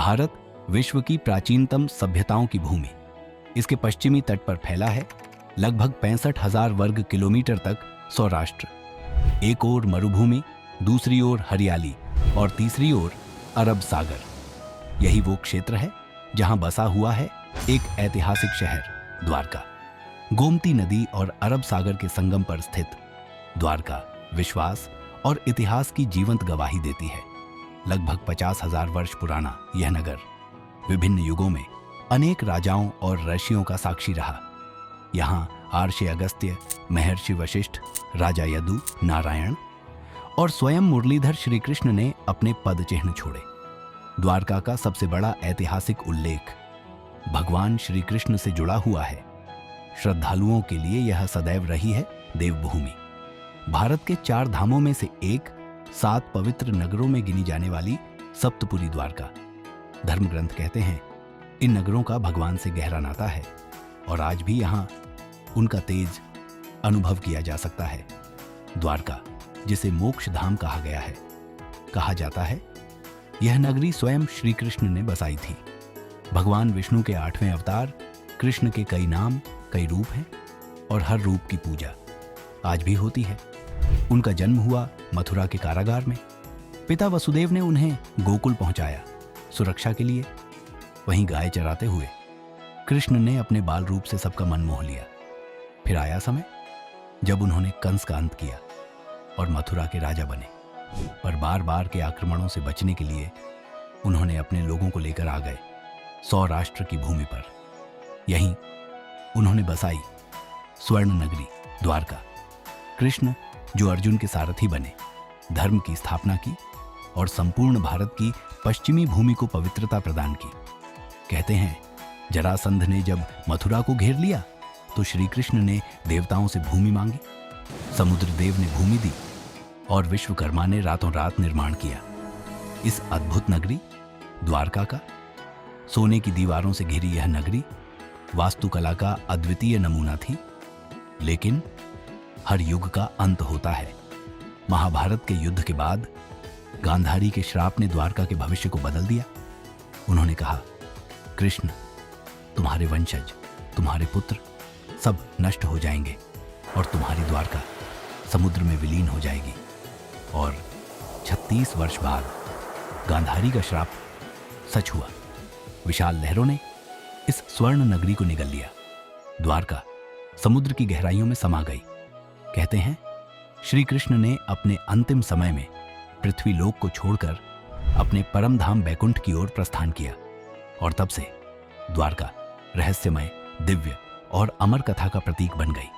भारत विश्व की प्राचीनतम सभ्यताओं की भूमि इसके पश्चिमी तट पर फैला है। लगभग 65,000 वर्ग किलोमीटर तक सौराष्ट्र, एक ओर मरुभूमि, दूसरी ओर हरियाली और तीसरी ओर अरब सागर। यही वो क्षेत्र है जहां बसा हुआ है एक ऐतिहासिक शहर द्वारका। गोमती नदी और अरब सागर के संगम पर स्थित द्वारका विश्वास और इतिहास की जीवंत गवाही देती है। लगभग 50,000 वर्ष पुराना यह नगर विभिन्न युगों में अनेक राजाओं और ऋषियों का साक्षी रहा। यहाँ आर्षे अगस्त्य, महर्षि वशिष्ठ, राजा यदु, नारायण और स्वयं मुरलीधर श्री कृष्ण ने अपने पद चिन्ह छोड़े। द्वारका का सबसे बड़ा ऐतिहासिक उल्लेख भगवान श्री कृष्ण से जुड़ा हुआ है। श्रद्धालुओं के लिए यह सदैव रही है देवभूमि। भारत के 4 धामों में से एक, 7 पवित्र नगरों में गिनी जाने वाली सप्तपुरी द्वारका। धर्म ग्रंथ कहते हैं इन नगरों का भगवान से गहरा नाता है और आज भी यहाँ उनका तेज अनुभव किया जा सकता है। द्वारका, जिसे मोक्ष धाम कहा गया है, कहा जाता है यह नगरी स्वयं श्री कृष्ण ने बसाई थी। भगवान विष्णु के 8वें अवतार कृष्ण के कई नाम, कई रूप हैं और हर रूप की पूजा आज भी होती है। उनका जन्म हुआ मथुरा के कारागार में। पिता वसुदेव ने उन्हें गोकुल पहुंचाया सुरक्षा के लिए। वहीं गाय चराते हुए कृष्ण ने अपने बाल रूप से सबका मन मोह लिया। फिर आया समय जब उन्होंने कंस का अंत किया और मथुरा के राजा बने। पर बार बार के आक्रमणों से बचने के लिए उन्होंने अपने लोगों को लेकर आ गए सौराष्ट्र की भूमि पर। यहीं उन्होंने बसाई स्वर्ण नगरी द्वारका। कृष्ण, जो अर्जुन के सारथी बने, धर्म की स्थापना की और संपूर्ण भारत की पश्चिमी भूमि को पवित्रता प्रदान की। कहते हैं जरासंध ने जब मथुरा को घेर लिया तो श्री कृष्ण ने देवताओं से भूमि मांगी। समुद्र देव ने भूमि दी और विश्वकर्मा ने रातों रात निर्माण किया। इस अद्भुत नगरी द्वारका का सोने की दीवारों से घिरी यह नगरी वास्तुकला का अद्वितीय नमूना थी। लेकिन हर युग का अंत होता है। महाभारत के युद्ध के बाद गांधारी के श्राप ने द्वारका के भविष्य को बदल दिया। उन्होंने कहा, कृष्ण, तुम्हारे वंशज, तुम्हारे पुत्र सब नष्ट हो जाएंगे और तुम्हारी द्वारका समुद्र में विलीन हो जाएगी। और 36 वर्ष बाद गांधारी का श्राप सच हुआ। विशाल लहरों ने इस स्वर्ण नगरी को निगल लिया। द्वारका समुद्र की गहराइयों में समा गई। कहते हैं श्री कृष्ण ने अपने अंतिम समय में पृथ्वी लोक को छोड़कर अपने परम धाम बैकुंठ की ओर प्रस्थान किया और तब से द्वारका रहस्यमय, दिव्य और अमर कथा का प्रतीक बन गई।